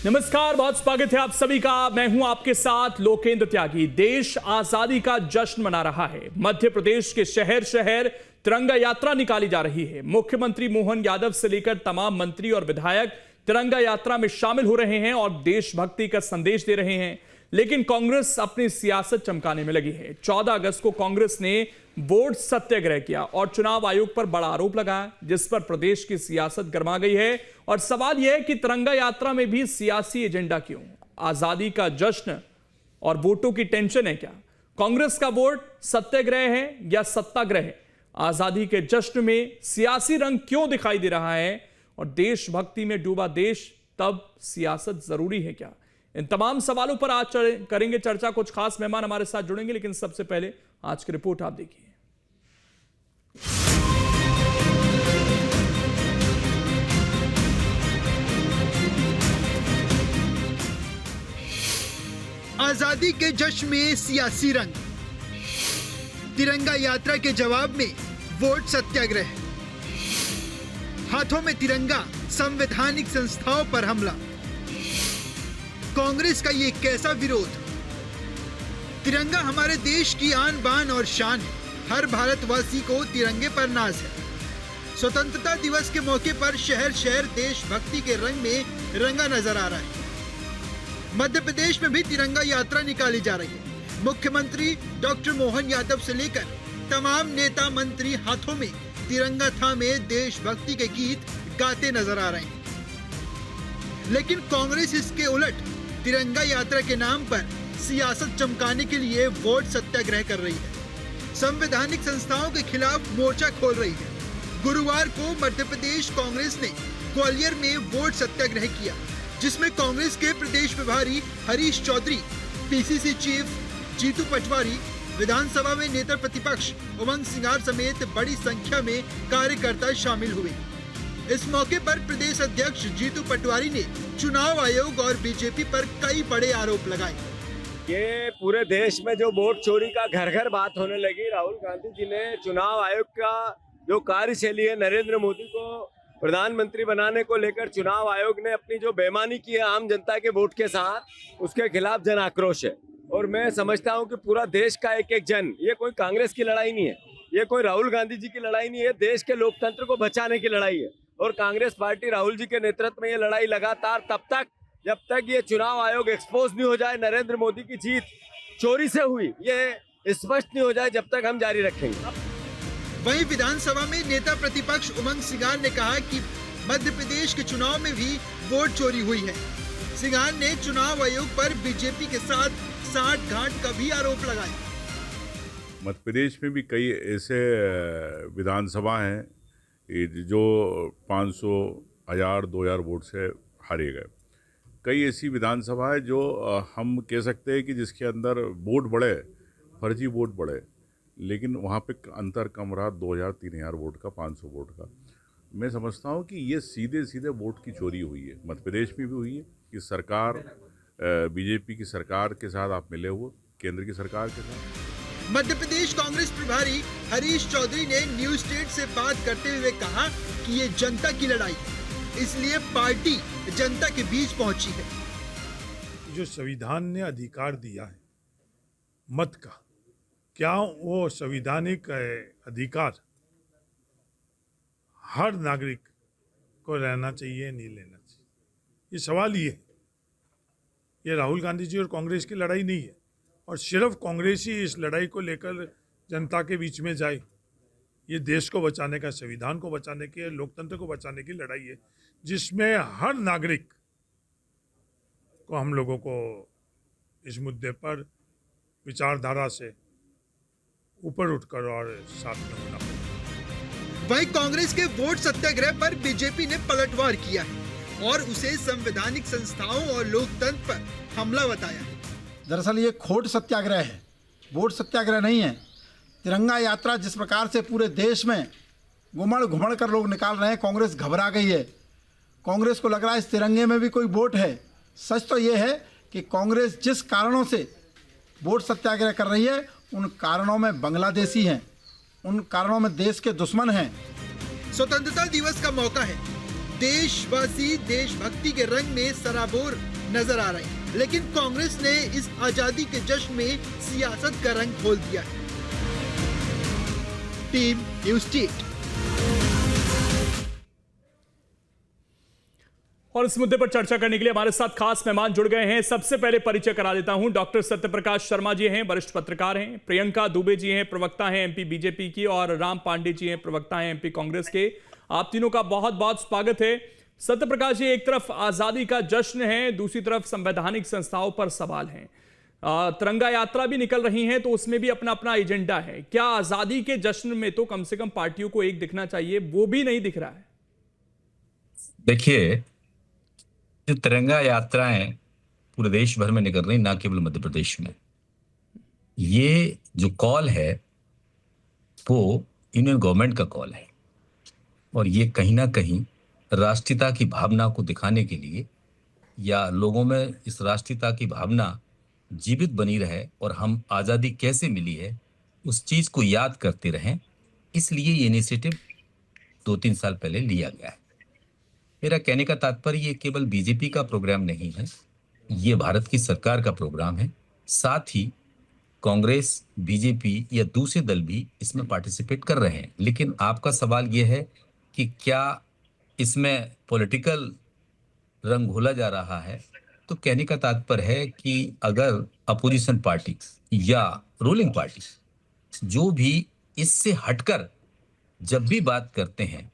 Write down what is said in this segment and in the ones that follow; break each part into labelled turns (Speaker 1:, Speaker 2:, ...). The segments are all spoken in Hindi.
Speaker 1: नमस्कार, बहुत स्वागत है आप सभी का। मैं हूं आपके साथ लोकेंद्र त्यागी। देश आजादी का जश्न मना रहा है। मध्य प्रदेश के शहर शहर तिरंगा यात्रा निकाली जा रही है। मुख्यमंत्री मोहन यादव से लेकर तमाम मंत्री और विधायक तिरंगा यात्रा में शामिल हो रहे हैं और देशभक्ति का संदेश दे रहे हैं। लेकिन कांग्रेस अपनी सियासत चमकाने में लगी है। 14 अगस्त को कांग्रेस ने वोट सत्याग्रह किया और चुनाव आयोग पर बड़ा आरोप लगाया, जिस पर प्रदेश की सियासत गरमा गई है। और सवाल यह है कि तिरंगा यात्रा में भी सियासी एजेंडा क्यों? आजादी का जश्न और वोटों की टेंशन है क्या? कांग्रेस का वोट सत्याग्रह है या सत्याग्रह है? आजादी के जश्न में सियासी रंग क्यों दिखाई दे रहा है? और देशभक्ति में डूबा देश, तब सियासत जरूरी है क्या? इन तमाम सवालों पर आज करेंगे चर्चा। कुछ खास मेहमान हमारे साथ जुड़ेंगे, लेकिन सबसे पहले आज की रिपोर्ट आप देखिए।
Speaker 2: आजादी के जश्न में सियासी रंग, तिरंगा यात्रा के जवाब में वोट सत्याग्रह, हाथों में तिरंगा, संवैधानिक संस्थाओं पर हमला। कांग्रेस का ये कैसा विरोध? तिरंगा हमारे देश की आन बान और शान है। हर भारतवासी को तिरंगे पर नाज है। स्वतंत्रता दिवस के मौके पर शहर शहर देशभक्ति के रंग में रंगा नजर आ रहा है। मध्य प्रदेश में भी तिरंगा यात्रा निकाली जा रही है। मुख्यमंत्री डॉक्टर मोहन यादव से लेकर तमाम नेता मंत्री हाथों में तिरंगा थामे देशभक्ति के गीत गाते नजर आ रहे हैं। लेकिन कांग्रेस इसके उलट तिरंगा यात्रा के नाम पर सियासत चमकाने के लिए वोट सत्याग्रह कर रही है। संवैधानिक संस्थाओं के खिलाफ मोर्चा खोल रही है। गुरुवार को मध्य प्रदेश कांग्रेस ने ग्वालियर में वोट सत्याग्रह किया, जिसमें कांग्रेस के प्रदेश प्रभारी हरीश चौधरी, पीसीसी चीफ जीतू पटवारी, विधानसभा में नेता प्रतिपक्ष उमंग सिंगार समेत बड़ी संख्या में कार्यकर्ता शामिल हुए। इस मौके पर प्रदेश अध्यक्ष जीतू पटवारी ने चुनाव आयोग और बीजेपी पर कई बड़े आरोप लगाए।
Speaker 3: ये पूरे देश में जो वोट चोरी का घर घर बात होने लगी, राहुल गांधी जी ने चुनाव आयोग का जो कार्यशैली है, नरेंद्र मोदी को प्रधानमंत्री बनाने को लेकर चुनाव आयोग ने अपनी जो बेईमानी की है आम जनता के वोट के साथ, उसके खिलाफ जन आक्रोश है। और मैं समझता हूं कि पूरा देश का एक एक जन, ये कोई कांग्रेस की लड़ाई नहीं है, ये कोई राहुल गांधी जी की लड़ाई नहीं है, देश के लोकतंत्र को बचाने की लड़ाई है। और कांग्रेस पार्टी राहुल जी के नेतृत्व में ये लड़ाई लगातार तब तक जब तक ये चुनाव आयोग एक्सपोज नहीं हो जाए, नरेंद्र मोदी की जीत चोरी से हुई ये स्पष्ट नहीं हो जाए, जब तक हम जारी रखेंगे।
Speaker 2: वहीं विधानसभा में नेता प्रतिपक्ष उमंग सिंगार ने कहा कि मध्य प्रदेश के चुनाव में भी वोट चोरी हुई है। सिंगार ने चुनाव आयोग पर बीजेपी के साथ साठ-गांठ का भी आरोप लगाए।
Speaker 4: मध्य प्रदेश में भी कई ऐसे विधानसभा हैं जो 500, 1000, 2000 वोट से हारे गए। कई ऐसी विधानसभा है जो हम कह सकते हैं कि जिसके अंदर वोट बढ़े, फर्जी वोट बढ़े, लेकिन वहाँ पे अंतर कम रहा, 2000-3000 वोट का, 500 वोट का। मैं समझता हूँ कि ये सीधे सीधे वोट की चोरी हुई है। मध्य प्रदेश में भी हुई है कि सरकार, बीजेपी की सरकार के साथ आप मिले हुए, केंद्र की सरकार के साथ।
Speaker 2: मध्य प्रदेश कांग्रेस प्रभारी हरीश चौधरी ने न्यूज स्टेट से बात करते हुए कहा कि ये जनता की लड़ाई है, इसलिए पार्टी जनता के बीच पहुंची है।
Speaker 5: जो संविधान ने अधिकार दिया है मत का, क्या वो संवैधानिक अधिकार हर नागरिक को रहना चाहिए, नहीं लेना चाहिए? ये सवाल ये है। ये राहुल गांधी जी और कांग्रेस की लड़ाई नहीं है, और सिर्फ कांग्रेस ही इस लड़ाई को लेकर जनता के बीच में जाए। ये देश को बचाने का, संविधान को बचाने की, लोकतंत्र को बचाने की लड़ाई है, जिसमें हर नागरिक को, हम लोगों को इस मुद्दे पर विचारधारा से ऊपर उठकर और साथ में होना पड़ेगा।
Speaker 2: वहीं कांग्रेस के वोट सत्याग्रह पर बीजेपी ने पलटवार किया है और उसे संवैधानिक संस्थाओं और लोकतंत्र पर हमला बताया है।
Speaker 6: दरअसल ये खोट सत्याग्रह है, वोट सत्याग्रह नहीं है। तिरंगा यात्रा जिस प्रकार से पूरे देश में घुमड़ घुमड़ कर लोग निकाल रहे हैं, कांग्रेस घबरा गई है। कांग्रेस को लग रहा है इस तिरंगे में भी कोई वोट है। सच तो ये है कि कांग्रेस जिस कारणों से वोट सत्याग्रह कर रही है, उन कारणों में बांग्लादेशी हैं, उन कारणों में देश के दुश्मन हैं।
Speaker 2: स्वतंत्रता दिवस का मौका है, देशवासी देशभक्ति के रंग में सराबोर नजर आ रहे हैं, लेकिन कांग्रेस ने इस आजादी के जश्न में सियासत का रंग घोल दिया है। Team news tit.
Speaker 1: और इस मुद्दे पर चर्चा करने के लिए हमारे साथ खास मेहमान जुड़ गए हैं। सबसे पहले परिचय करा देता हूं, डॉक्टर सत्यप्रकाश शर्मा जी हैं, वरिष्ठ पत्रकार हैं। प्रियंका दुबे जी हैं, प्रवक्ता हैं एमपी बीजेपी की। और राम पांडे जी हैं, प्रवक्ता हैं एमपी कांग्रेस के। आप तीनों का बहुत बहुत स्वागत है। सत्यप्रकाश जी, एक तरफ आजादी का जश्न है, दूसरी तरफ संवैधानिक संस्थाओं पर सवाल हैं। तिरंगा यात्रा भी निकल रही है, तो उसमें भी अपना अपना एजेंडा है। क्या आजादी के जश्न में तो कम से कम पार्टियों को एक दिखना चाहिए, वो भी नहीं दिख रहा है?
Speaker 7: देखिए, जो तिरंगा यात्राएं पूरे देश भर में निकल रही, ना केवल मध्य प्रदेश में, ये जो कॉल है वो यूनियन गवर्नमेंट का कॉल है। और ये कहीं ना कहीं राष्ट्रीयता की भावना को दिखाने के लिए, या लोगों में इस राष्ट्रीयता की भावना जीवित बनी रहे और हम आज़ादी कैसे मिली है उस चीज़ को याद करते रहें, इसलिए ये इनिशिएटिव 2-3 साल पहले लिया गया है। मेरा कहने का तात्पर्य ये केवल बीजेपी का प्रोग्राम नहीं है, ये भारत की सरकार का प्रोग्राम है। साथ ही कांग्रेस, बीजेपी या दूसरे दल भी इसमें पार्टिसिपेट कर रहे हैं। लेकिन आपका सवाल ये है कि क्या इसमें पॉलिटिकल रंग घोला जा रहा है, तो कहने का तात्पर्य है कि अगर अपोजिशन पार्टी या रूलिंग पार्टी जो भी इससे हटकर जब भी बात करते हैं,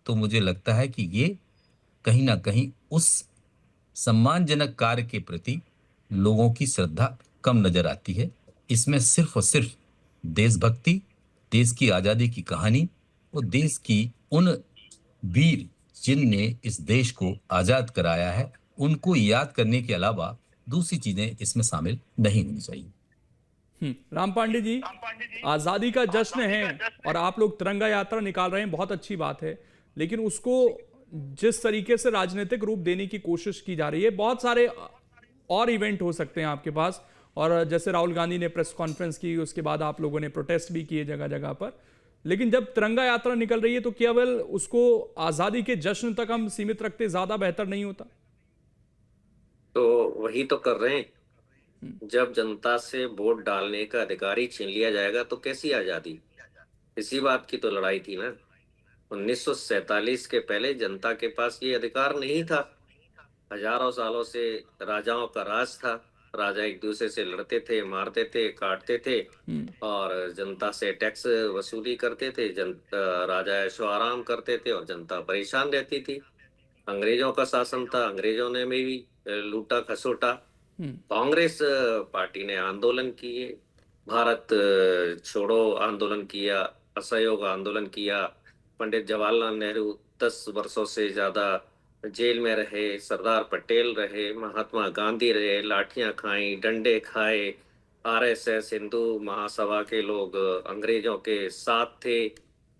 Speaker 7: तो मुझे लगता है कि ये कहीं ना कहीं उस सम्मानजनक कार्य के प्रति लोगों की श्रद्धा कम नजर आती है। इसमें सिर्फ और सिर्फ देशभक्ति, देश की आज़ादी की कहानी और देश की उन वीर जिनने इस देश को आज़ाद कराया है, उनको याद करने के अलावा दूसरी चीजें इसमें शामिल नहीं होनी चाहिए।
Speaker 1: राम पांडे जी, आजादी का जश्न है और आप लोग तिरंगा यात्रा निकाल रहे हैं, बहुत अच्छी बात है। लेकिन उसको जिस तरीके से राजनीतिक रूप देने की कोशिश की जा रही है, बहुत सारे और इवेंट हो सकते हैं आपके पास। और जैसे राहुल गांधी ने प्रेस कॉन्फ्रेंस की, उसके बाद आप लोगों ने प्रोटेस्ट भी किए जगह जगह पर। लेकिन जब तिरंगा यात्रा निकल रही है तो केवल उसको आजादी के जश्न तक हम सीमित रखते ज्यादा बेहतर नहीं होता?
Speaker 8: तो वही तो कर रहे हैं। जब जनता से वोट डालने का अधिकार ही छीन लिया जाएगा तो कैसी आजादी? इसी बात की तो लड़ाई थी ना। 1947 के पहले जनता के पास ये अधिकार नहीं था। हजारों सालों से राजाओं का राज था। राजा एक दूसरे से लड़ते थे, मारते थे, काटते थे और जनता से टैक्स वसूली करते थे। राजा ऐशो आराम करते थे और जनता परेशान रहती थी। अंग्रेजों का शासन था, अंग्रेजों ने भी लूटा खसोटा। कांग्रेस पार्टी ने आंदोलन किए, भारत छोड़ो आंदोलन किया, असहयोग आंदोलन किया। पंडित जवाहरलाल नेहरू 10 वर्षों से ज्यादा जेल में रहे, सरदार पटेल रहे, महात्मा गांधी रहे, लाठियां खाई, डंडे खाए। आरएसएस, हिंदू महासभा के लोग अंग्रेजों के साथ थे।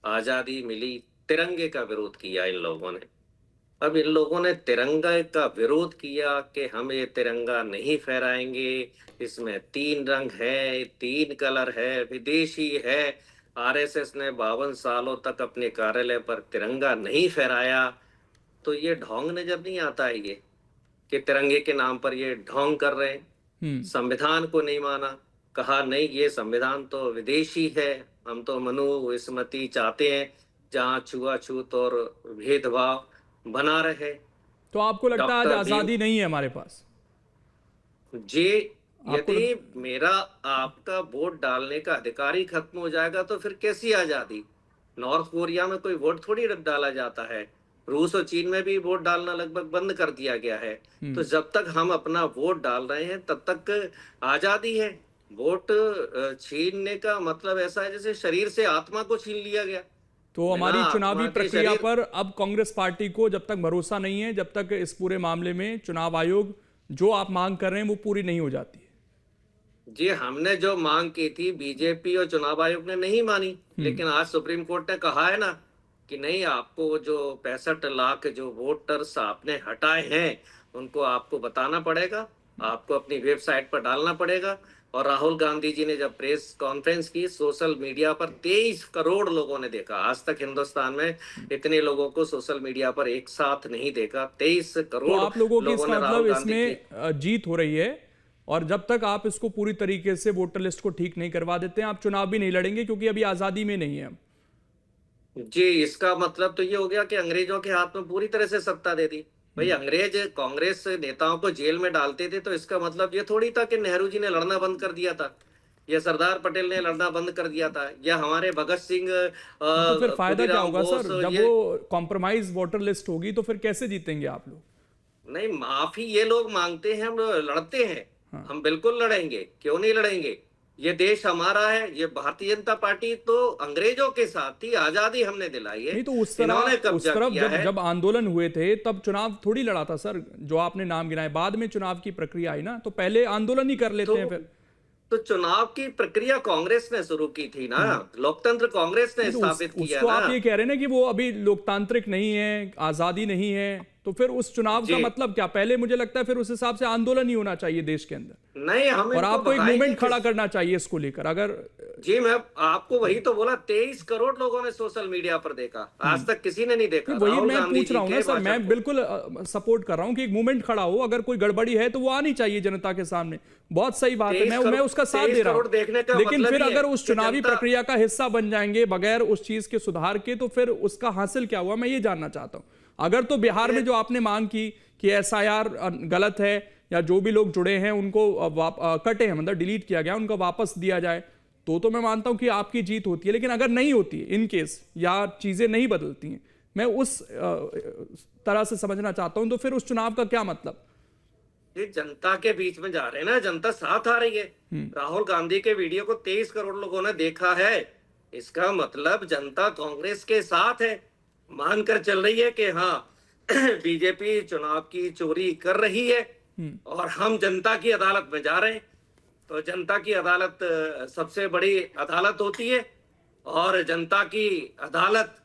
Speaker 8: आजादी मिली, तिरंगे का विरोध किया इन लोगों ने। अब इन लोगों ने तिरंगा का विरोध किया कि हम ये तिरंगा नहीं फहराएंगे, इसमें 3 रंग है, 3 कलर है, विदेशी है। आरएसएस ने 52 सालों तक अपने कार्यालय पर तिरंगा नहीं फहराया। तो ये ढोंग नजर नहीं आता है ये कि तिरंगे के नाम पर ये ढोंग कर रहे हैं। संविधान को नहीं माना, कहा नहीं ये संविधान तो विदेशी है, हम तो मनुस्मृति चाहते हैं जहाँ छुआछूत और भेदभाव बना रहे।
Speaker 1: तो आपको लगता है आज आजादी नहीं है हमारे पास?
Speaker 8: जी, यदि मेरा आपका वोट डालने का अधिकार ही खत्म हो जाएगा तो फिर कैसी आजादी? नॉर्थ कोरिया में कोई वोट थोड़ी डाला जाता है। रूस और चीन में भी वोट डालना लगभग बंद कर दिया गया है। तो जब तक हम अपना वोट डाल रहे हैं तब तक आजादी है। वोट छीनने का मतलब ऐसा है जैसे शरीर से आत्मा को छीन लिया गया।
Speaker 1: तो हमारी चुनावी प्रक्रिया पर अब कांग्रेस पार्टी को जब तक भरोसा नहीं है, जब तक इस पूरे मामले में चुनाव आयोग जो आप मांग कर रहे हैं वो पूरी नहीं हो जाती है।
Speaker 8: जी, हमने जो मांग की थी बीजेपी और चुनाव आयोग ने नहीं मानी। लेकिन आज सुप्रीम कोर्ट ने कहा है ना कि नहीं, आपको जो 65 लाख जो वोटर्स आपने हटाए हैं उनको आपको बताना पड़ेगा। आपको अपनी वेबसाइट पर डालना पड़ेगा। और राहुल गांधी जी ने जब प्रेस कॉन्फ्रेंस की, सोशल मीडिया पर 23 करोड़ लोगों ने देखा। आज तक हिंदुस्तान में इतने लोगों को सोशल मीडिया पर एक साथ नहीं देखा। 23
Speaker 1: तो
Speaker 8: करोड़
Speaker 1: आप लोगों की
Speaker 8: लोगों
Speaker 1: इसका
Speaker 8: ने राहुल
Speaker 1: मतलब
Speaker 8: गांधी की
Speaker 1: इसमें जीत हो रही है, और जब तक आप इसको पूरी तरीके से वोटर लिस्ट को ठीक नहीं करवा देते हैं, आप चुनाव भी नहीं लड़ेंगे, क्योंकि अभी आजादी में नहीं है हम।
Speaker 8: जी, इसका मतलब तो ये हो गया कि अंग्रेजों के हाथ में पूरी तरह से सत्ता दे दी। भाई, अंग्रेज कांग्रेस नेताओं को जेल में डालते थे, तो इसका मतलब ये थोड़ी था कि नेहरू जी ने लड़ना बंद कर दिया था, या सरदार पटेल ने लड़ना बंद कर दिया था, या हमारे भगत सिंह
Speaker 1: तो फिर फायदा क्या
Speaker 8: खुदीराम
Speaker 1: होगा
Speaker 8: बोस,
Speaker 1: सर, जब वो कॉम्प्रोमाइज वोटर लिस्ट होगी तो फिर कैसे जीतेंगे आप लोग?
Speaker 8: नहीं, माफी ये लोग मांगते हैं, हम लड़ते हैं। हम बिल्कुल लड़ेंगे, क्यों नहीं लड़ेंगे। ये देश हमारा है। ये भारतीय जनता पार्टी तो अंग्रेजों के साथ थी, आजादी हमने दिलाई है।
Speaker 1: नहीं तो उस
Speaker 8: इन्होंने
Speaker 1: तरफ
Speaker 8: कब्जा किया है।
Speaker 1: जब आंदोलन हुए थे तब चुनाव थोड़ी लड़ा था सर, जो आपने नाम गिनाए। बाद में चुनाव की प्रक्रिया आई ना, तो पहले आंदोलन ही कर लेते हैं फिर।
Speaker 8: तो चुनाव की प्रक्रिया कांग्रेस ने शुरू की थी ना, लोकतंत्र कांग्रेस ने
Speaker 1: तो
Speaker 8: स्थापित किया
Speaker 1: उसको
Speaker 8: ना।
Speaker 1: आप ये कह रहे हैं ना कि वो अभी लोकतांत्रिक नहीं है, आजादी नहीं है, तो फिर उस चुनाव का
Speaker 8: जी।
Speaker 1: मतलब क्या? पहले मुझे लगता है फिर उस हिसाब से आंदोलन ही होना चाहिए देश के अंदर,
Speaker 8: नहीं, हम
Speaker 1: और
Speaker 8: इनको
Speaker 1: आपको एक
Speaker 8: भगाएंगे
Speaker 1: मूवमेंट खड़ा
Speaker 8: किस-
Speaker 1: करना चाहिए इसको लेकर। अगर
Speaker 8: जी, मैं आपको वही तो बोला, 23 करोड़ लोगों ने सोशल मीडिया पर देखा। आज तक किसी ने नहीं देखा।
Speaker 1: वही
Speaker 8: राहुल
Speaker 1: मैं
Speaker 8: गांधी
Speaker 1: पूछ
Speaker 8: जी
Speaker 1: रहा हूँ ना
Speaker 8: के
Speaker 1: सर, मैं
Speaker 8: भाषण को।
Speaker 1: बिल्कुल सपोर्ट कर रहा हूँ कि एक मूवमेंट खड़ा हो। अगर कोई गड़बड़ी है तो वो आनी चाहिए जनता के सामने, बहुत सही बात है,
Speaker 8: 23
Speaker 1: मैं उसका साथ
Speaker 8: 23
Speaker 1: दे रहा
Speaker 8: करोड़ देखने का
Speaker 1: हूँ। लेकिन
Speaker 8: मतलब
Speaker 1: फिर
Speaker 8: ही है
Speaker 1: अगर उस
Speaker 8: कि
Speaker 1: चुनावी
Speaker 8: जनता-
Speaker 1: प्रक्रिया का हिस्सा बन जाएंगे बगैर उस चीज के सुधार के, तो फिर उसका हासिल क्या हुआ, मैं ये जानना चाहता हूँ। अगर तो बिहार में जो आपने मांग की कि SIR गलत है, या जो भी लोग जुड़े हैं उनको कटे हैं, मतलब डिलीट किया गया, उनको वापस दिया जाए, तो मैं मानता हूं कि आपकी जीत होती है। लेकिन अगर नहीं होती, इन केस, या चीजें नहीं बदलती हैं, मैं उस तरह से समझना चाहता हूं, तो फिर उस चुनाव का क्या मतलब?
Speaker 8: ये जनता के बीच में जा रहे हैं ना, जनता साथ आ रही है। राहुल गांधी के वीडियो को 23 करोड़ लोगों ने देखा है, इसका मतलब जनता कांग्रेस के साथ है। मानकर चल रही है कि हाँ, बीजेपी चुनाव की चोरी कर रही है, और हम जनता की अदालत में जा रहे हैं। तो जनता की अदालत सबसे बड़ी अदालत होती है, और जनता की अदालत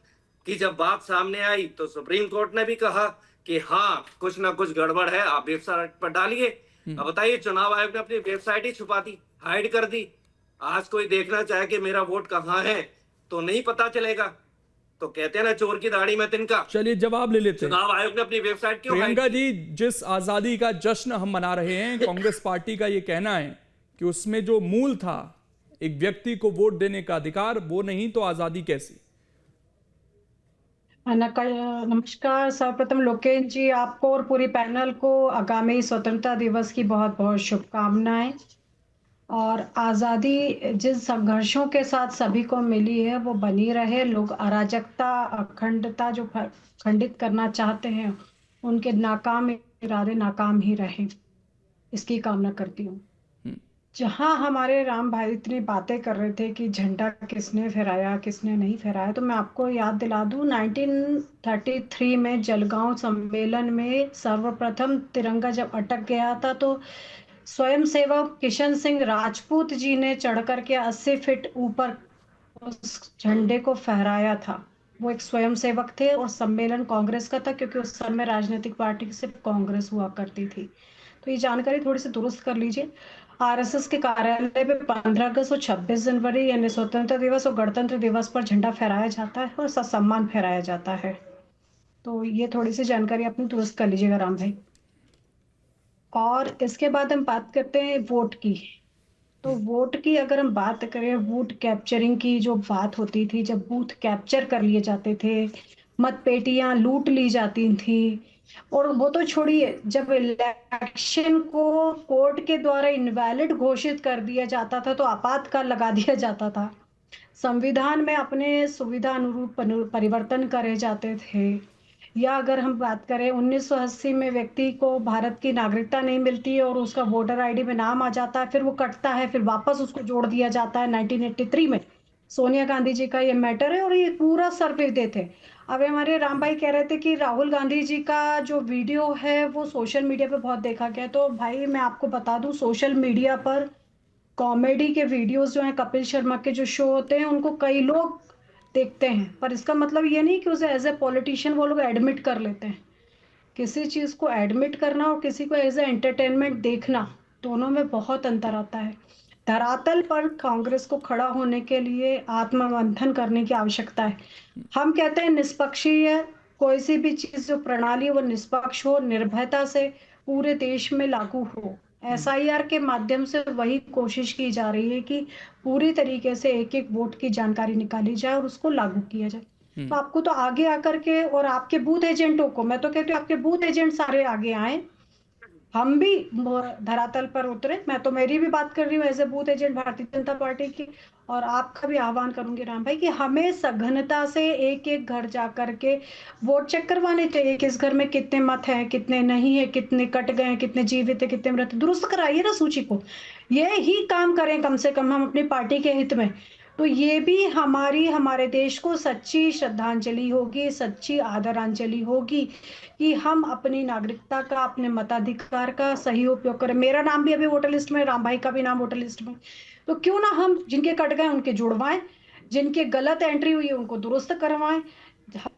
Speaker 8: की जब बात सामने आई तो सुप्रीम कोर्ट ने भी कहा कि हाँ, कुछ ना कुछ गड़बड़ है, आप वेबसाइट पर डालिए। अब बताइए, चुनाव आयोग ने अपनी वेबसाइट ही छुपा दी, हाइड कर दी। आज कोई देखना चाहे कि मेरा वोट कहाँ है तो नहीं पता चलेगा। तो कहते हैं ना, चोर की दाढ़ी में तिनका।
Speaker 1: चलिए जवाब ले लेते हैं।
Speaker 8: चुनाव आयोग ने अपनी वेबसाइट क्यों हाइड
Speaker 1: प्रियंका
Speaker 8: की?
Speaker 1: जी, जिस आजादी का जश्न हम मना रहे हैं, कांग्रेस पार्टी का ये कहना है कि उसमें जो मूल था, एक व्यक्ति को वोट देने का अधिकार, वो नहीं तो आजादी कैसी?
Speaker 9: नमस्कार। सर्वप्रथम लोकेश जी, आपको और पूरी पैनल को आगामी स्वतंत्रता दिवस की बहुत बहुत शुभकामनाएं। और आज़ादी जिस संघर्षों के साथ सभी को मिली है वो बनी रहे। लोग अराजकता, अखंडता जो खंडित करना चाहते हैं, उनके नाकाम इरादे नाकाम ही रहे, इसकी कामना करती हूँ। जहाँ हमारे राम भाई इतनी बातें कर रहे थे कि झंडा किसने फहराया किसने नहीं फहराया, तो मैं आपको याद दिला दूँ, 1933 में जलगांव सम्मेलन में सर्वप्रथम तिरंगा जब अटक गया था, तो स्वयंसेवक किशन सिंह राजपूत जी ने चढ़ करके 80 फीट ऊपर उस झंडे को फहराया था। वो एक स्वयंसेवक थे, और सम्मेलन कांग्रेस का था, क्योंकि उस समय राजनीतिक पार्टी सिर्फ कांग्रेस हुआ करती थी। तो ये जानकारी थोड़ी सी दुरुस्त कर लीजिए। RSS के कार्यालय पे 15 अगस्त और 26 जनवरी यानी स्वतंत्रता दिवस और गणतंत्र दिवस पर झंडा फहराया जाता है और ससम्मान फहराया जाता है। तो ये थोड़ी सी जानकारी अपनी दुरुस्त कर लीजिएगा राम भाई। और इसके बाद हम बात करते हैं वोट की। तो वोट की अगर हम बात करें, वोट कैप्चरिंग की जो बात होती थी, जब बूथ कैप्चर कर लिए जाते थे, मतपेटियां लूट ली जाती थी, और वो तो छोड़िए, जब इलेक्शन को कोर्ट के द्वारा इनवैलिड घोषित कर दिया जाता था तो आपातकाल लगा दिया जाता था। संविधान में अपने सुविधा अनुरूप परिवर्तन करे जाते थे। या अगर हम बात करें 1980 में व्यक्ति को भारत की नागरिकता नहीं मिलती और उसका वोटर आईडी में नाम आ जाता है, फिर वो कटता है, फिर वापस उसको जोड़ दिया जाता है। 1983 में सोनिया गांधी जी का ये मैटर है, और ये पूरा सर्वे थे। अब हमारे राम भाई कह रहे थे कि राहुल गांधी जी का जो वीडियो है वो सोशल मीडिया पे बहुत देखा गया। तो भाई मैं आपको बता दूं, सोशल मीडिया पर कॉमेडी के वीडियोस जो हैं, कपिल शर्मा के जो शो होते हैं, उनको कई लोग देखते हैं, पर इसका मतलब ये नहीं कि उसे एज ए पॉलिटिशियन वो लोग एडमिट कर लेते हैं। किसी चीज़ को एडमिट करना और किसी को एज ए एंटरटेनमेंट देखना, दोनों में बहुत अंतर आता है। धरातल पर कांग्रेस को खड़ा होने के लिए आत्ममंथन करने की आवश्यकता है। हम कहते हैं निष्पक्षीय कोई सी भी चीज जो प्रणाली वो निष्पक्ष हो, निर्भयता से पूरे देश में लागू हो। एसआईआर के माध्यम से वही कोशिश की जा रही है कि पूरी तरीके से एक एक वोट की जानकारी निकाली जाए और उसको लागू किया जाए। तो आपको तो आगे आकर के, और आपके बूथ एजेंटों को, मैं तो कहती हूँ आपके बूथ एजेंट सारे आगे आए, हम भी धरातल पर उतरे। मैं तो मेरी भी बात कर रही हूँ as a booth agent Bharatiya Janata party की, और आपका भी आह्वान करूंगी राम भाई कि हमें सघनता से एक एक घर जा करके वोट चेक करवाने चाहिए। किस घर में कितने मत हैं, कितने नहीं है, कितने कट गए हैं, कितने जीवित है, कितने मृत, दुरुस्त कराइए ना सूची को। ये ही काम करें कम से कम हम अपनी पार्टी के हित में, तो ये भी हमारे देश को सच्ची श्रद्धांजलि होगी, सच्ची आदरांजलि होगी कि हम अपनी नागरिकता का, अपने मताधिकार का सही उपयोग करें। मेरा नाम भी अभी वोटर लिस्ट में, राम भाई का भी नाम वोटर लिस्ट में, तो क्यों ना हम जिनके कट गए उनके जुड़वाएं, जिनके गलत एंट्री हुई है उनको दुरुस्त करवाएं,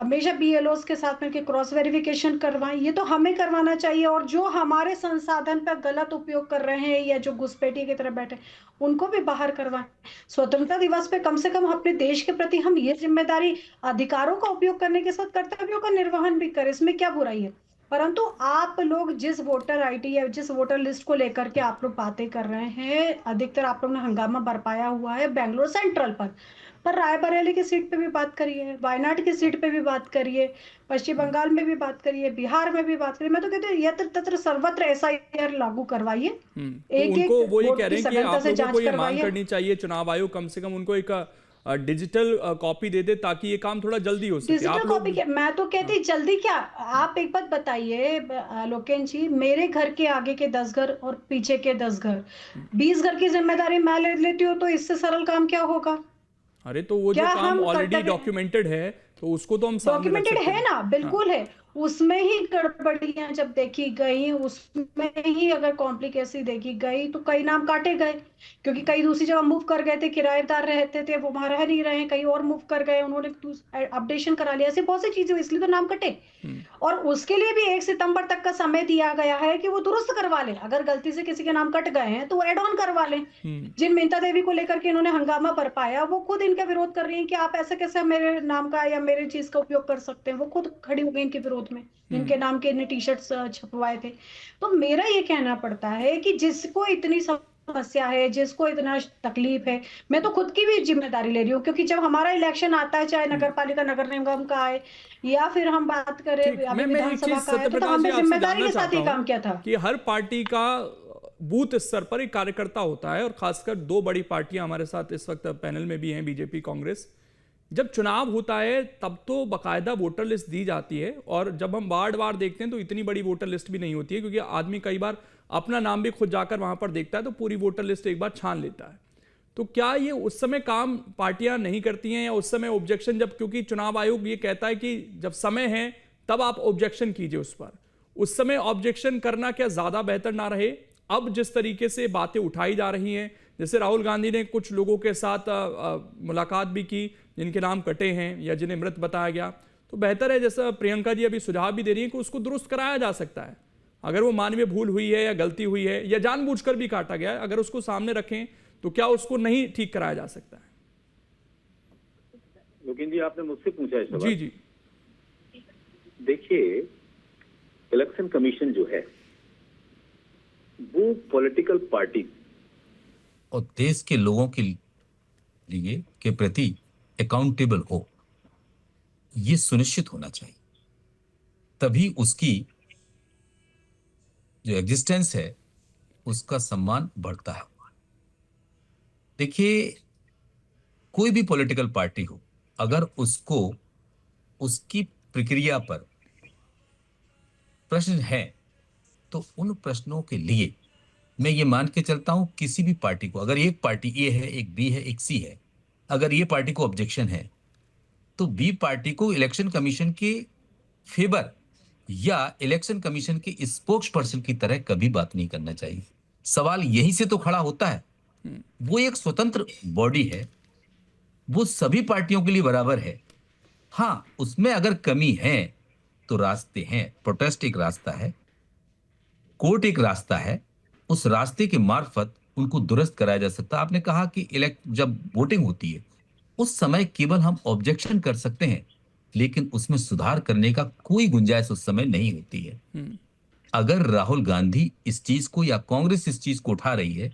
Speaker 9: हमेशा बीएलओ के साथ मिलकर क्रॉस वेरिफिकेशन करवाएं। ये तो हमें करवाना चाहिए, और जो हमारे संसाधन पर गलत उपयोग कर रहे हैं या जो घुसपैठी की तरह बैठे उनको भी बाहर करवाएं। स्वतंत्रता दिवस पे कम से कम अपने देश के प्रति हम ये जिम्मेदारी, अधिकारों का उपयोग करने के साथ कर्तव्यों का निर्वहन भी करें, इसमें क्या बुराई है। परंतु आप लोग जिस वोटर आईडी या जिस वोटर लिस्ट को लेकर के आप लोग बातें कर रहे हैं, अधिकतर आप लोग ने हंगामा बरपाया हुआ है बेंगलोर सेंट्रल पर रायबरेली की सीट पे भी बात करिए, वायनाड की सीट पे भी बात करिए, पश्चिम बंगाल में भी बात करिए, बिहार में भी बात करिए। मैं तो कहती हूँ यत्र तत्र सर्वत्र एसआईआर लागू करवाइए। एक
Speaker 1: उनको वो ये
Speaker 9: वोट
Speaker 1: कह रहे
Speaker 9: की
Speaker 1: हैं कि
Speaker 9: सघनता
Speaker 1: आप
Speaker 9: से
Speaker 1: लोगों
Speaker 9: जांच
Speaker 1: को ये मांग
Speaker 9: करवाइए।
Speaker 1: करनी चाहिए चुनाव आयोग कम से कम उनको एक डिजिटल कॉपी दे दे ताकि ये काम थोड़ा जल्दी हो सके।
Speaker 9: डिजिटल
Speaker 1: आप
Speaker 9: कॉपी
Speaker 1: लोग
Speaker 9: मैं तो कहती जल्दी क्या, आप एक बात बताइए लोकेन जी, मेरे घर के आगे के 10 घर और पीछे के 10 घर, 20 घर की जिम्मेदारी मैं ले लेती हूँ, तो इससे सरल काम क्या होगा।
Speaker 1: अरे तो वो जो
Speaker 9: क्या
Speaker 1: काम
Speaker 9: हम
Speaker 1: ऑलरेडी
Speaker 9: कर्तव्य-
Speaker 1: डॉक्यूमेंटेड है तो उसको तो हम सामने रख
Speaker 9: डॉक्यूमेंटेड
Speaker 1: सकते
Speaker 9: है
Speaker 1: हैं।
Speaker 9: ना, बिल्कुल है। उसमें ही गड़बड़ियां जब देखी गई, उसमें ही अगर कॉम्प्लिकेसी देखी गई तो कई नाम काटे गए, क्योंकि कई दूसरी जगह मूव कर गए थे, किराएदार रहते थे वो वहां रह नहीं रहे, कहीं और मूव कर गए, उन्होंने अपडेशन करा लिया, ऐसी बहुत सी चीजें हुई, इसलिए तो नाम कटे। और उसके लिए भी 1 सितंबर तक का समय दिया गया है कि वो दुरुस्त करवा लें। अगर गलती से किसी के नाम कट गए हैं तो वो एड ऑन करवा लें। जिन मिंता देवी को लेकर के इन्होंने हंगामा बरपाया, वो खुद इनका विरोध कर रही है कि आप ऐसे कैसे मेरे नाम का या मेरे चीज का उपयोग कर सकते हैं। वो खुद खड़ी हो गई इनके विरोध में, इनके नाम के इन्हें टी शर्ट्स छपवाए थे। तो मेरा ये कहना पड़ता है कि जिसको इतनी समस्या है, जिसको इतना तकलीफ है, मैं तो खुद की भी जिम्मेदारी ले रही हूँ, क्योंकि जब हमारा इलेक्शन आता है, चाहे नगर पालिका नगर निगम का आए या फिर हम बात करें
Speaker 1: ठीक,
Speaker 9: अभी
Speaker 1: मैं एक
Speaker 9: विधानसभा
Speaker 1: चीज
Speaker 9: का है, तो
Speaker 1: सत्यप्रकाश जी
Speaker 9: हमने
Speaker 1: आपसे
Speaker 9: जिम्मेदारी
Speaker 1: जानना
Speaker 9: के साथ
Speaker 1: चाहता
Speaker 9: ये काम
Speaker 1: हूं
Speaker 9: किया था।
Speaker 1: कि हर पार्टी का बूथ स्तर पर एक कार्यकर्ता होता है, और खासकर 2 बड़ी पार्टियां हमारे साथ इस वक्त पैनल में भी हैं, बीजेपी कांग्रेस। जब चुनाव होता है तब तो बाकायदा वोटर लिस्ट दी जाती है, और जब हम वार्ड देखते हैं तो इतनी बड़ी वोटर लिस्ट भी नहीं होती है, क्योंकि आदमी कई बार अपना नाम भी खुद जाकर वहां पर देखता है तो पूरी वोटर लिस्ट एक बार छान लेता है। तो क्या ये उस समय काम पार्टियां नहीं करती हैं, या उस समय ऑब्जेक्शन, जब क्योंकि चुनाव आयोग ये कहता है कि जब समय है तब आप ऑब्जेक्शन कीजिए उस पर, उस समय ऑब्जेक्शन करना क्या ज्यादा बेहतर ना रहे? अब जिस तरीके से बातें उठाई जा रही हैं, जैसे राहुल गांधी ने कुछ लोगों के साथ मुलाकात भी की जिनके नाम कटे हैं या जिन्हें मृत बताया गया, तो बेहतर है, जैसा प्रियंका जी अभी सुझाव भी दे रही हैं, कि उसको दुरुस्त कराया जा सकता है। अगर वो मानवीय भूल हुई है या गलती हुई है या जानबूझकर भी काटा गया है, अगर उसको सामने रखें तो क्या उसको नहीं ठीक कराया जा सकता है?
Speaker 10: लोकेन जी, आपने मुझसे पूछा है सवाल।
Speaker 1: जी जी,
Speaker 10: देखिए, इलेक्शन कमीशन जो है वो पॉलिटिकल पार्टी
Speaker 7: और देश के लोगों के लिए के प्रति अकाउंटेबल हो, ये सुनिश्चित होना चाहिए। तभी उसकी जो एग्जिस्टेंस है उसका सम्मान बढ़ता है। देखिए, कोई भी पॉलिटिकल पार्टी हो, अगर उसको उसकी प्रक्रिया पर प्रश्न है तो उन प्रश्नों के लिए मैं ये मान के चलता हूं, किसी भी पार्टी को, अगर एक पार्टी ए है, एक बी है, एक सी है, अगर ये पार्टी को ऑब्जेक्शन है तो बी पार्टी को इलेक्शन कमीशन के फेवर या इलेक्शन कमीशन के स्पोक्स पर्सन की तरह कभी बात नहीं करना चाहिए। सवाल यहीं से तो खड़ा होता है। वो एक स्वतंत्र बॉडी है, वो सभी पार्टियों के लिए बराबर है। हाँ, उसमें अगर कमी है तो रास्ते हैं। प्रोटेस्ट एक रास्ता है, कोर्ट एक रास्ता है, उस रास्ते के मार्फत उनको दुरुस्त कराया जा सकता है। आपने कहा कि जब वोटिंग होती है उस समय केवल हम ऑब्जेक्शन कर सकते हैं, लेकिन उसमें सुधार करने का कोई गुंजाइश उस समय नहीं होती है। अगर राहुल गांधी इस चीज को या कांग्रेस इस चीज को उठा रही है,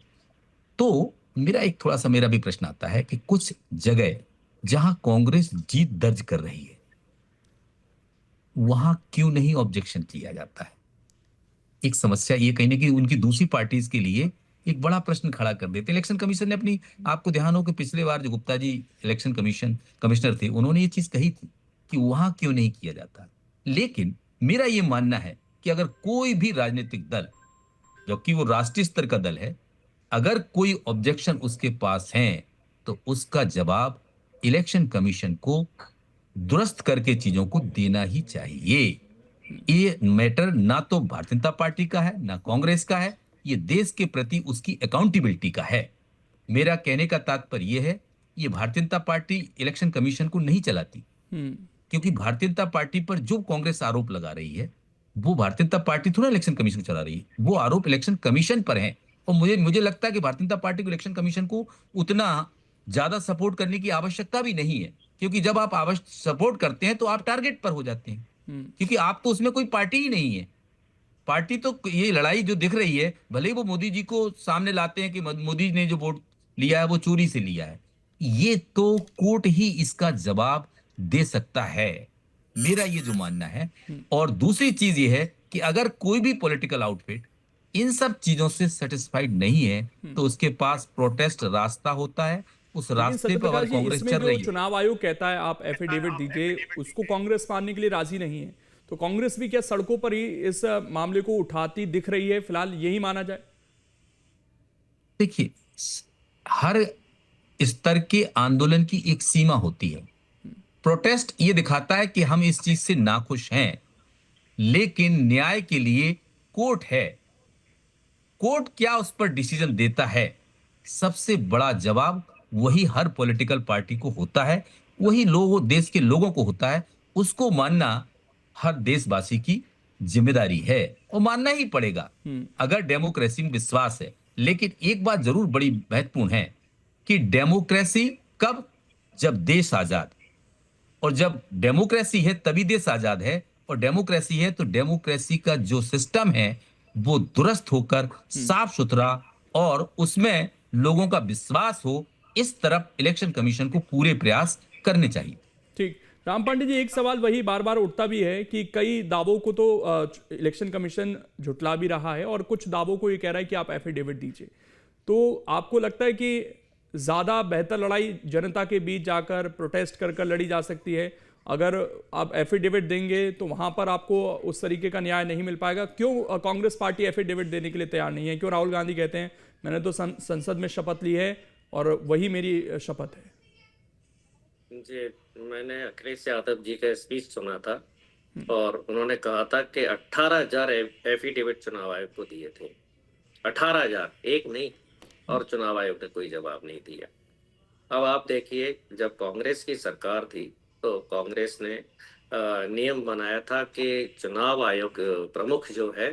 Speaker 7: तो मेरा भी प्रश्न आता है कि कुछ जगह जहां कांग्रेस जीत दर्ज कर रही है वहां क्यों नहीं ऑब्जेक्शन किया जाता है? एक समस्या ये कहीं ना कहीं उनकी दूसरी पार्टीज के लिए एक बड़ा प्रश्न खड़ा कर देते। इलेक्शन कमीशन ने अपनी, आपको ध्यान हो कि पिछले बार जो गुप्ता जी इलेक्शन कमिश्नर थे, उन्होंने ये चीज कही थी कि वहां क्यों नहीं किया जाता। लेकिन मेरा ये मानना है कि अगर कोई भी राजनीतिक दल, जबकि वो राष्ट्रीय स्तर का दल है, अगर कोई ऑब्जेक्शन उसके पास है तो उसका जवाब इलेक्शन कमीशन को दुरुस्त करके चीजों को देना ही चाहिए। ये मैटर ना तो भारतीय जनता पार्टी का है ना कांग्रेस का है, ये देश के प्रति उसकी अकाउंटेबिलिटी का है। मेरा कहने का तात्पर्य यह है, ये Bharatiya Janata party election commission को नहीं चलाती, क्योंकि भारतीय जनता पार्टी पर जो कांग्रेस आरोप लगा रही है वो भारतीय जनता पार्टी थोड़ा इलेक्शन कमीशन को चला रही है, वो आरोप इलेक्शन कमीशन पर है। और मुझे लगता है कि भारतीय जनता पार्टी को इलेक्शन कमीशन को उतना ज्यादा सपोर्ट करने की आवश्यकता भी नहीं है, क्योंकि जब आप सपोर्ट करते हैं तो आप टारगेट पर हो जाते हैं, क्योंकि आप तो उसमें कोई पार्टी ही नहीं है। पार्टी तो ये लड़ाई जो दिख रही है, भले ही वो मोदी जी को सामने लाते हैं कि मोदी ने जो वोट लिया है वो चोरी से लिया है, ये तो कोर्ट ही इसका जवाब दे सकता है, मेरा ये जो मानना है। और दूसरी चीज ये है कि अगर कोई भी पॉलिटिकल आउटफिट इन सब चीजों से सेटिस्फाइड नहीं है तो उसके पास प्रोटेस्ट रास्ता होता है, उस रास्ते पर अगर कांग्रेस चल रही है।
Speaker 1: चुनाव आयोग कहता है आप एफिडेविट दीजिए, उसको कांग्रेस मानने के लिए राजी नहीं है, तो कांग्रेस भी क्या सड़कों पर ही इस मामले को उठाती दिख रही है? फिलहाल यही माना जाए।
Speaker 7: देखिए, हर स्तर के आंदोलन की एक सीमा होती है। प्रोटेस्ट ये दिखाता है कि हम इस चीज से नाखुश हैं, लेकिन न्याय के लिए कोर्ट है। कोर्ट क्या उस पर डिसीजन देता है, सबसे बड़ा जवाब वही हर पॉलिटिकल पार्टी को होता है, वही लोगों, देश के लोगों को होता है। उसको मानना हर देशवासी की जिम्मेदारी है और मानना ही पड़ेगा अगर डेमोक्रेसी में विश्वास है। लेकिन एक बात जरूर बड़ी महत्वपूर्ण है कि डेमोक्रेसी कब? जब देश आजाद, और जब डेमोक्रेसी है तभी देश आजाद है, और डेमोक्रेसी है तो डेमोक्रेसी का जो सिस्टम है वो दुरुस्त होकर साफ सुथरा और उसमें लोगों का विश्वास हो, इस तरफ इलेक्शन कमीशन को पूरे प्रयास करने चाहिए।
Speaker 1: ठीक, राम पांडे जी, एक सवाल वही बार बार उठता भी है कि कई दावों को तो इलेक्शन कमीशन झुटला भी रहा है और कुछ दावों को ये कह रहा है कि आप एफिडेविट दीजिए, तो आपको लगता है कि ज्यादा बेहतर लड़ाई जनता के बीच जाकर प्रोटेस्ट कर लड़ी जा सकती है? अगर आप एफिडेविट देंगे तो वहां पर आपको उस तरीके का न्याय नहीं मिल पाएगा। क्यों कांग्रेस पार्टी एफिडेविट देने के लिए तैयार नहीं है? क्यों राहुल गांधी कहते हैं मैंने तो संसद में शपथ ली है और वही मेरी शपथ है?
Speaker 8: जी, मैंने अखिलेश यादव जी का स्पीच सुना था और उन्होंने कहा था कि 18,000 एफिडेविट चुनाव आयोग को दिए थे। 18,000, एक नहीं, और चुनाव आयोग ने कोई जवाब नहीं दिया। अब आप देखिए, जब कांग्रेस की सरकार थी तो कांग्रेस ने नियम बनाया था कि चुनाव आयोग प्रमुख जो है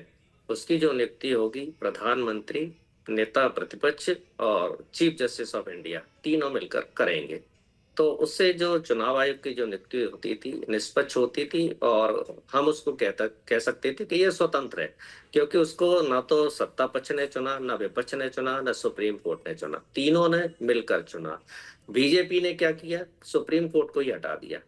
Speaker 8: उसकी जो नियुक्ति होगी प्रधानमंत्री, नेता प्रतिपक्ष और चीफ जस्टिस ऑफ इंडिया तीनों मिलकर करेंगे। तो उससे जो चुनाव आयोग की जो नियुक्ति होती थी निष्पक्ष होती थी और हम उसको कह सकते थे कि ये स्वतंत्र है, क्योंकि उसको ना तो सत्ता पक्ष ने चुना, ना विपक्ष ने चुना, ना सुप्रीम कोर्ट ने चुना, तीनों ने मिलकर चुना। बीजेपी ने क्या किया? सुप्रीम कोर्ट को ही हटा दिया।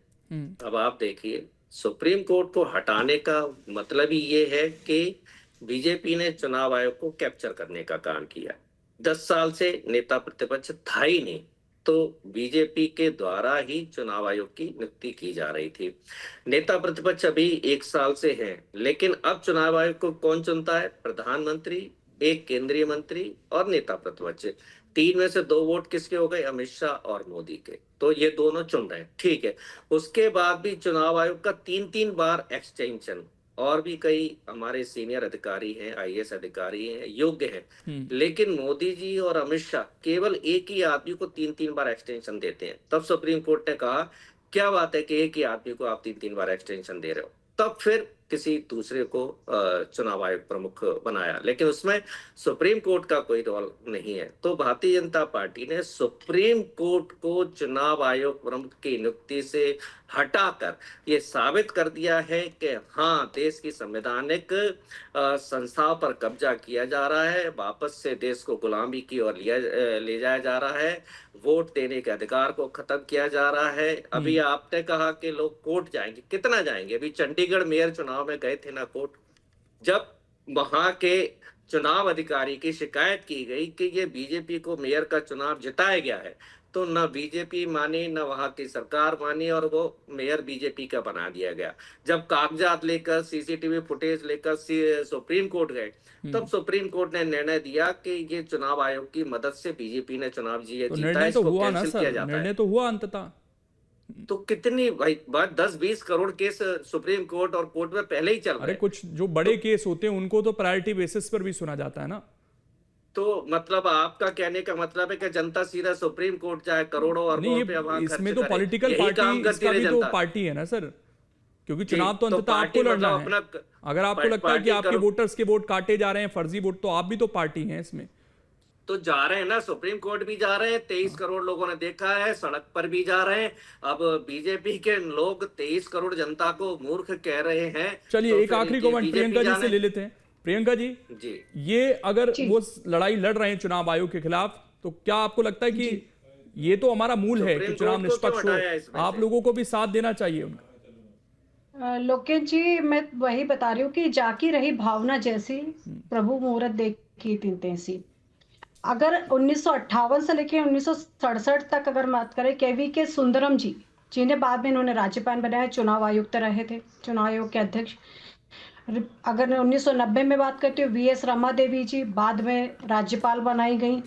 Speaker 8: अब आप देखिए, सुप्रीम कोर्ट को हटाने का मतलब ही ये है कि बीजेपी ने चुनाव आयोग को कैप्चर करने का काम किया। 10 साल से नेता प्रतिपक्ष था ही नहीं, तो बीजेपी के द्वारा ही चुनाव आयोग की नियुक्ति की जा रही थी। नेता प्रतिपक्ष अभी 1 साल से हैं, लेकिन अब चुनाव आयोग को कौन चुनता है? प्रधानमंत्री, एक केंद्रीय मंत्री और नेता प्रतिपक्ष। 3 में से 2 वोट किसके हो गए? अमित शाह और मोदी के। तो ये दोनों चुन रहे हैं, ठीक है। उसके बाद भी चुनाव आयोग का 3-3 बार एक्सटेंशन, और भी कई हमारे सीनियर अधिकारी हैं, आईएएस अधिकारी हैं, योग्य हैं, लेकिन मोदी जी और अमित शाह केवल एक ही आदमी को 3-3 बार एक्सटेंशन देते हैं। तब सुप्रीम कोर्ट ने कहा क्या बात है कि एक ही आदमी को आप 3-3 बार एक्सटेंशन दे रहे हो? तब फिर किसी दूसरे को चुनाव आयोग प्रमुख बनाया, लेकिन उसमें सुप्रीम कोर्ट का कोई रोल नहीं है। तो भारतीय जनता पार्टी ने सुप्रीम कोर्ट को चुनाव आयोग प्रमुख की नियुक्ति से हटाकर ये साबित कर दिया है कि हाँ, देश की संवैधानिक संस्थाओं पर कब्जा किया जा रहा है, वापस से देश को गुलामी की ओर ले जाया जा रहा है, वोट देने के अधिकार को खत्म किया जा रहा है। अभी आपने कहा कि लोग कोर्ट जाएंगे, कितना जाएंगे? अभी चंडीगढ़ मेयर चुनाव में गए थे ना कोर्ट, जब वहां के चुनाव अधिकारी की शिकायत की गई कि ये बीजेपी को मेयर का चुनाव जिताया गया है, तो न बीजेपी मानी न वहां की सरकार मानी और वो मेयर बीजेपी का बना दिया गया। जब कागजात लेकर, सीसीटीवी फुटेज लेकर सुप्रीम कोर्ट गए, तब सुप्रीम कोर्ट ने निर्णय दिया कि ये चुनाव आयोग की मदद से बीजेपी ने चुनाव जीता,
Speaker 1: निर्णय तो
Speaker 8: इसको
Speaker 1: हुआ ना
Speaker 8: कैंसिल किया
Speaker 1: सर,
Speaker 8: जाता
Speaker 1: निर्णय
Speaker 8: है।
Speaker 1: तो हुआ अंततः।
Speaker 8: तो कितनी भाई बात, 10-20 करोड़ केस सुप्रीम कोर्ट और कोर्ट में पहले ही चल रहे
Speaker 1: अरे
Speaker 8: हैं।
Speaker 1: कुछ जो बड़े केस होते हैं उनको तो प्रायोरिटी बेसिस पर भी सुना जाता है ना।
Speaker 8: तो मतलब आपका कहने का मतलब है कि जनता सीधा सुप्रीम कोर्ट जाए, करोड़ों और
Speaker 1: नहीं, इसमें तो पॉलिटिकल पार्टी, इसका भी तो पार्टी है ना सर, क्योंकि चुनाव तो अंततः आपको लड़ना है। अगर आपको लगता है कि आपके वोटर्स के वोट काटे जा रहे हैं, फर्जी वोट, तो आप भी तो पार्टी हैं इसमें।
Speaker 8: तो जा रहे हैं ना, सुप्रीम कोर्ट भी जा रहे हैं, 23 करोड़ लोगों ने देखा है, सड़क पर भी जा रहे हैं। अब बीजेपी के लोग 23 करोड़ जनता को मूर्ख कह रहे हैं।
Speaker 1: चलिए
Speaker 8: तो
Speaker 1: एक आखिरी कमेंट प्रियंका जी से ले लेते हैं। प्रियंका जी, ये अगर वो लड़ाई लड़ रहे हैं चुनाव आयोग के खिलाफ, तो क्या आपको लगता है कि ये तो हमारा मूल है कि चुनाव निष्पक्ष हो, आप लोगों को भी साथ देना चाहिए उनका?
Speaker 9: लोकेश जी, मैं वही बता रही हूँ कि जाकी रही भावना जैसी, प्रभु मुहूर्त देखी तीन तैसी। अगर 1958 से लेकर 1967 तक अगर बात करें, के सुंदरम जी, जिन्हें बाद में इन्होंने राज्यपाल बनाया, चुनाव आयुक्त रहे थे, चुनाव आयोग के अध्यक्ष। अगर 1990 में बात करते हो, VS रमा देवी जी बाद में राज्यपाल बनाई गई।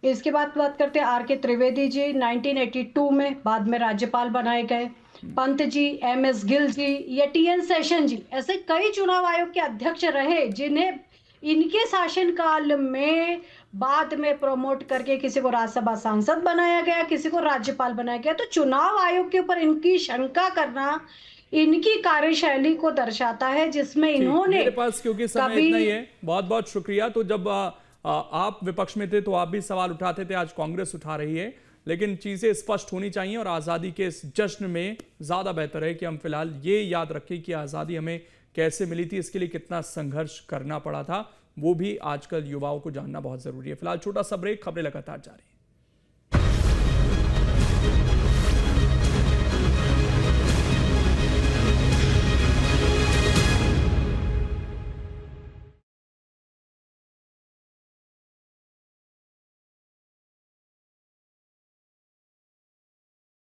Speaker 9: इसके बाद बात करते हैं RK त्रिवेदी जी, 1982 में बाद में राज्यपाल बनाए गए। पंत जी, MS गिल जी या TN सेशन जी, ऐसे कई चुनाव आयोग के अध्यक्ष रहे जिन्हें इनके शासनकाल में बाद में प्रमोट करके किसी को राज्यसभा सांसद बनाया गया, किसी को राज्यपाल बनाया गया। तो चुनाव आयोग के ऊपर इनकी शंका करना इनकी कार्यशैली को दर्शाता है, जिसमें इन्होंने,
Speaker 1: मेरे पास क्योंकि समय इतना ही है, बहुत बहुत शुक्रिया। तो जब आप विपक्ष में थे तो आप भी सवाल उठाते थे, आज कांग्रेस उठा रही है, लेकिन चीजें स्पष्ट होनी चाहिए और आजादी के इस जश्न में ज्यादा बेहतर है कि हम फिलहाल ये याद रखें कि आजादी हमें कैसे मिली थी, इसके लिए कितना संघर्ष करना पड़ा था, वो भी आजकल युवाओं को जानना बहुत जरूरी है। फिलहाल छोटा सा ब्रेक, खबरें लगातार जारी।